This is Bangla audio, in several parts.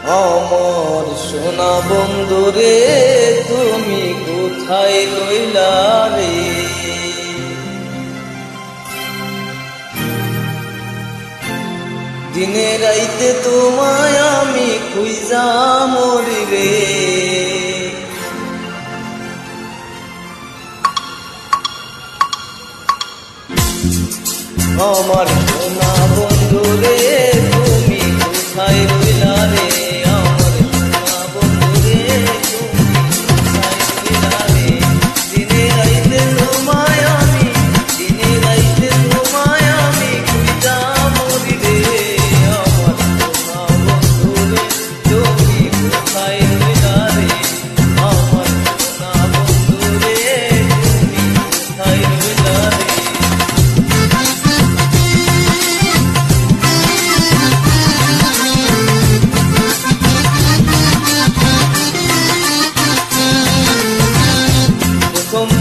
আমার সোনা বন্ধুরে তুমি কোথায় রইলা রে? দিনে রাইতে তোমায় আমি খুঁজা মরি রে। আমার সোনা বন্ধুরে তুমি কোথায় রইলা রে? আমার সোনা বন্ধুরে তুমি কোথায় রইলা রে? দিনে রাইতে তোমায় আমি খুঁজা মরি রে। আমার সোনা বন্ধুরে তুমি কোথায় রইলা রে? আমার সোনা বন্ধুরে তুমি কোথায় রইলা রে?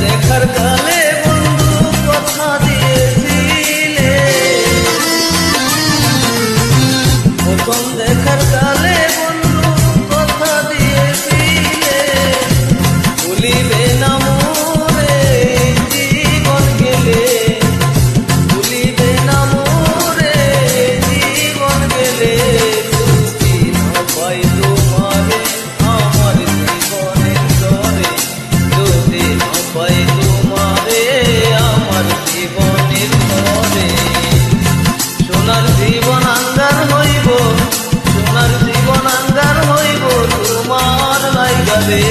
দেখার কালে বন্ধু কথা দিয়েছিলে, প্রথম দেখার কালে বন্ধু কথা দিয়েছিলে, ভুলিবে না মোরে জীবন গেলে, ভুলিবে না মোরে জীবন গেলে। যদি না পাই তোমারে আমার জীবনের তরে, যদি না পাই তোমারে আমার জীবনের তরে, সোনার জীবন আন্ধার হইব, সোনার জীবন আন্ধার হইব তোমার লাইগা রে।